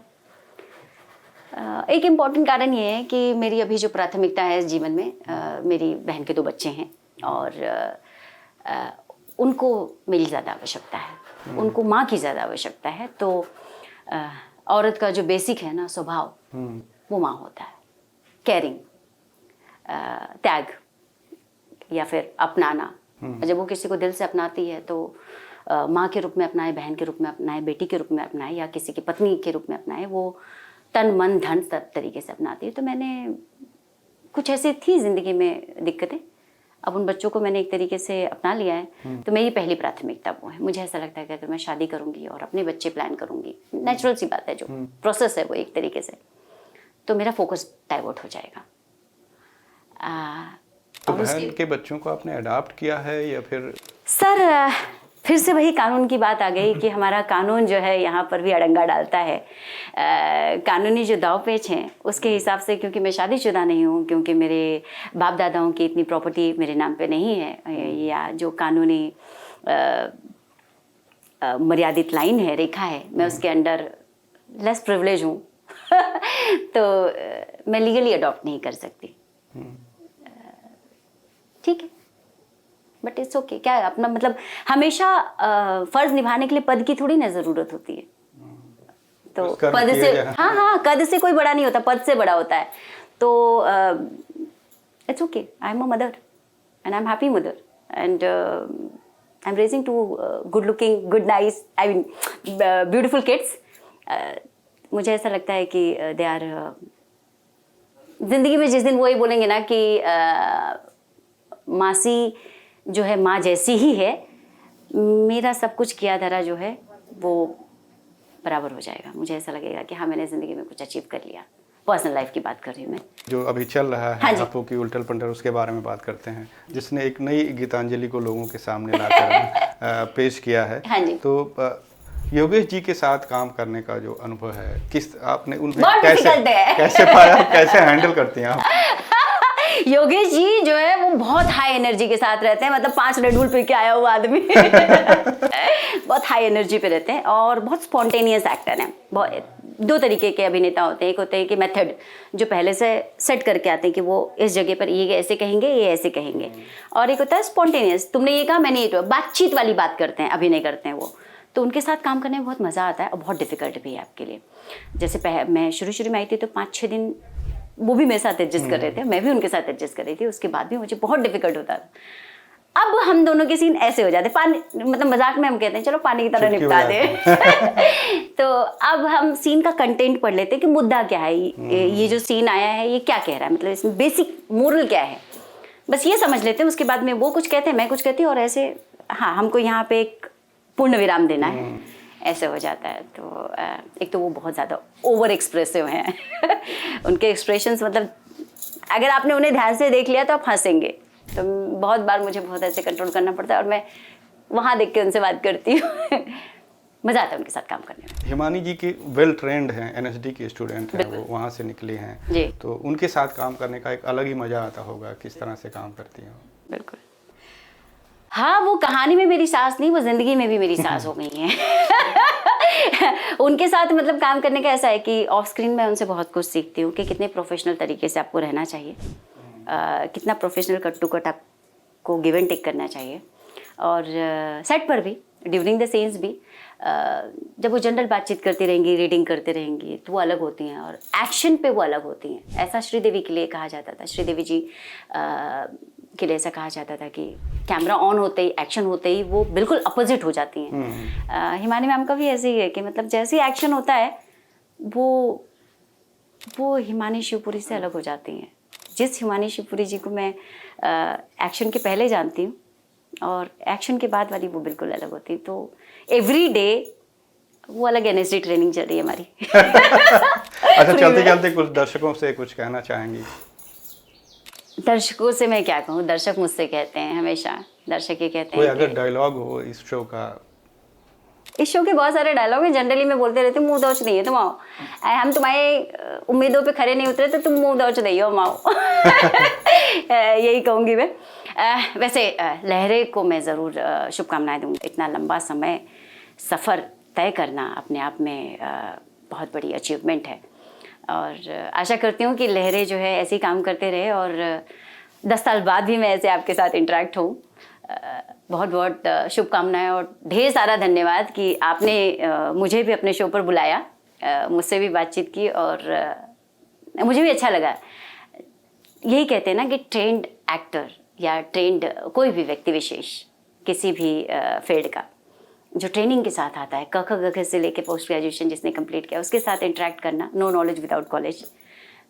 Speaker 1: एक इम्पॉर्टेंट कारण ये है कि मेरी अभी जो प्राथमिकता है इस जीवन में, मेरी बहन के 2 बच्चे हैं और उनको मेरी ज़्यादा आवश्यकता है, उनको माँ की ज़्यादा आवश्यकता है। तो औरत का जो बेसिक है ना स्वभाव, वो माँ होता है। केयरिंग, त्याग या फिर अपनाना। जब वो किसी को दिल से अपनाती है तो माँ के रूप में अपनाए, बहन के रूप में अपनाए, बेटी के रूप में अपनाए या किसी की पत्नी के रूप में अपनाए, वो तन मन धन सब तरीके से अपनाती है। तो मैंने कुछ ऐसी थी ज़िंदगी में दिक्कतें, अब उन बच्चों को मैंने एक तरीके से अपना लिया है। तो मेरी पहली प्राथमिकता वो है। मुझे ऐसा लगता है कि अगर मैं शादी करूँगी और अपने बच्चे प्लान करूँगी, नेचुरल सी बात है, जो प्रोसेस है वो एक तरीके से, तो मेरा फोकस डाइवर्ट हो जाएगा।
Speaker 2: तो बहन के बच्चों को आपने अडॉप्ट किया है या फिर?
Speaker 1: सर, फिर से वही कानून की बात आ गई कि हमारा कानून जो है यहाँ पर भी अड़ंगा डालता है। कानूनी जो दाव पेच हैं उसके हिसाब से, क्योंकि मैं शादीशुदा नहीं हूँ, क्योंकि मेरे बाप दादाओं की इतनी प्रॉपर्टी मेरे नाम पे नहीं है, या जो कानूनी मर्यादित लाइन है, रेखा है, मैं उसके अंडर लेस प्रिविलेज हूँ तो मैं लीगली अडॉप्ट नहीं कर सकती। ठीक है, बट इट्स ओके। क्या है, अपना मतलब हमेशा फर्ज निभाने के लिए पद की थोड़ी ना जरूरत होती है। तो पद से, हाँ, कद से कोई बड़ा नहीं होता, पद से बड़ा होता है। तो it's okay, I am a mother and I am happy mother and I am raising 2 good looking, good nice, I mean beautiful kids. मुझे ऐसा लगता है कि दे आर, जिंदगी में जिस दिन वो ही बोलेंगे ना कि मासी जो है माँ जैसी ही है, मेरा सब कुछ किया धरा जो है वो बराबर हो जाएगा। मुझे ऐसा लगेगा कि हाँ, मैंने ज़िंदगी में कुछ अचीव कर लिया। पर्सनल लाइफ की बात कर रही हूँ मैं, जो
Speaker 2: अभी चल रहा है। हाँ, हप्पू की उल्टल पंटल, उसके बारे में बात करते हैं, जिसने एक नई गीतांजलि को लोगों के सामने लाकर पेश किया है।
Speaker 1: हाँ जी।
Speaker 2: तो योगेश जी के साथ काम करने का जो अनुभव है, किस आपने उन्हें कैसे पाया, कैसे हैंडल करती हैं आप?
Speaker 1: योगेश जी जो है वो बहुत हाई एनर्जी के साथ रहते हैं, मतलब 5 रेड बुल पी के आया हुआ आदमी बहुत हाई एनर्जी पे रहते हैं और बहुत स्पॉन्टेनियस एक्टर हैं। बहुत 2 तरीके के अभिनेता होते हैं। एक होते हैं कि मेथड, जो पहले से सेट करके आते हैं कि वो इस जगह पर ये ऐसे कहेंगे, ये ऐसे कहेंगे, और एक होता है स्पॉन्टेनियस, तुमने ये कहा मैंने ये, बातचीत वाली बात करते हैं, अभिनय करते हैं वो। तो उनके साथ काम करने में बहुत मज़ा आता है और बहुत डिफिकल्ट भी है आपके लिए। जैसे मैं शुरू में आई थी तो 5-6 दिन वो भी मेरे साथ एडजस्ट कर रहे थे, मैं भी उनके साथ एडजस्ट कर रही थी, उसके बाद भी मुझे बहुत डिफिकल्ट होता था। अब हम दोनों के सीन ऐसे हो जाते, पानी, मतलब मजाक में हम कहते हैं चलो पानी की तरह निपटा दे तो अब हम सीन का कंटेंट पढ़ लेते हैं कि मुद्दा क्या है, ये जो सीन आया है ये क्या कह रहा है, मतलब इसमें बेसिक मोरल क्या है, बस ये समझ लेते हैं। उसके बाद में वो कुछ कहते हैं, मैं कुछ कहती हूँ, और ऐसे हाँ, हमको यहाँ पे एक पूर्ण विराम देना है, ऐसे हो जाता है। तो एक तो वो बहुत ज़्यादा ओवर एक्सप्रेसिव हैं उनके एक्सप्रेशंस, मतलब अगर आपने उन्हें ध्यान से देख लिया तो आप हंसेंगे। तो बहुत बार मुझे बहुत ऐसे कंट्रोल करना पड़ता है और मैं वहाँ देख के उनसे बात करती हूँ मज़ा आता है उनके साथ काम करने में।
Speaker 2: हिमानी जी की वेल ट्रेंड हैं, एनएसडी के स्टूडेंट हैं, वो वहाँ से निकले हैं जी। तो उनके साथ काम करने का एक अलग ही मज़ा आता होगा। किस तरह से काम करती हैं?
Speaker 1: बिल्कुल, हाँ, वो कहानी में मेरी सास नहीं, वो जिंदगी में भी मेरी सास हो गई हैं। उनके साथ मतलब काम करने का ऐसा है कि ऑफ स्क्रीन मैं उनसे बहुत कुछ सीखती हूँ कि कितने प्रोफेशनल तरीके से आपको रहना चाहिए, कितना प्रोफेशनल कट टू कट आपको गिव एंड टेक करना चाहिए। और सेट पर भी, ड्यूरिंग द सीन्स भी, जब वो जनरल बातचीत करती रहेंगी, रीडिंग करते रहेंगी, तो वो अलग होती हैं, और एक्शन पे वो अलग होती हैं। ऐसा श्रीदेवी के लिए कहा जाता था, श्रीदेवी जी के लिए ऐसा कहा जाता था कि कैमरा ऑन होते ही, एक्शन होते ही वो बिल्कुल अपोजिट हो जाती हैं। हिमानी मैम का भी ऐसे ही है कि मतलब जैसे ही एक्शन होता है वो हिमानी शिवपुरी से अलग हो जाती हैं। जिस हिमानी शिवपुरी जी को मैं एक्शन के पहले जानती हूँ और एक्शन के बाद वाली वो बिल्कुल अलग होती है। तो एवरी डे वो अलग एनएसडी ट्रेनिंग चल रही है हमारी।
Speaker 2: अच्छा, चलते चलते कुछ दर्शकों से कुछ कहना चाहेंगी?
Speaker 1: दर्शकों से मैं क्या कहूँ, दर्शक मुझसे कहते हैं हमेशा, दर्शक ये कहते
Speaker 2: कोई
Speaker 1: हैं
Speaker 2: अगर डायलॉग हो इस शो का?
Speaker 1: इस शो के बहुत सारे डायलॉग हैं, जनरली मैं बोलते रहती हूँ, मुंह दौच नहीं है तुम आओ, हम तुम्हारे उम्मीदों पे खरे नहीं उतरे तो तुम मुंह दौच नहीं हो, हम आओ। यही कहूँगी मैं। वैसे लहरे को मैं ज़रूर शुभकामनाएं दूँगी। इतना लंबा समय सफ़र तय करना अपने आप में बहुत बड़ी अचीवमेंट है, और आशा करती हूँ कि लहरे जो है ऐसे ही काम करते रहे और 10 साल बाद भी मैं ऐसे आपके साथ इंटरेक्ट हूँ। बहुत बहुत शुभकामनाएं और ढेर सारा धन्यवाद कि आपने मुझे भी अपने शो पर बुलाया, मुझसे भी बातचीत की, और मुझे भी अच्छा लगा। यही कहते हैं ना कि ट्रेंड एक्टर या ट्रेंड कोई भी व्यक्ति विशेष किसी भी फील्ड का जो ट्रेनिंग के साथ आता है, क ख ग घ से लेके पोस्ट ग्रेजुएशन जिसने कंप्लीट किया उसके साथ इंटरेक्ट करना, नो नॉलेज विदाउट कॉलेज,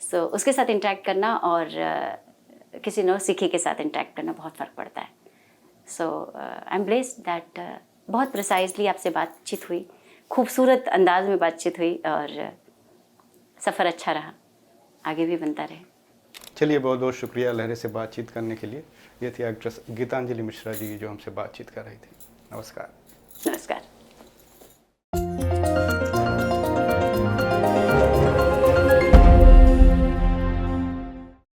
Speaker 1: सो उसके साथ इंटरेक्ट करना और किसी नौ सीखी के साथ इंटरेक्ट करना बहुत फ़र्क पड़ता है। सो आई एम ब्लेस्ड दैट बहुत प्रिसाइजली आपसे बातचीत हुई, खूबसूरत अंदाज में बातचीत हुई, और सफ़र अच्छा रहा, आगे भी बनता रहे।
Speaker 2: चलिए, बहुत बहुत शुक्रिया लहरे से बातचीत करने के लिए। ये थी एक्ट्रेस गीतांजलि मिश्रा जी जो हमसे बातचीत कर रही थी। नमस्कार।
Speaker 1: नमस्कार।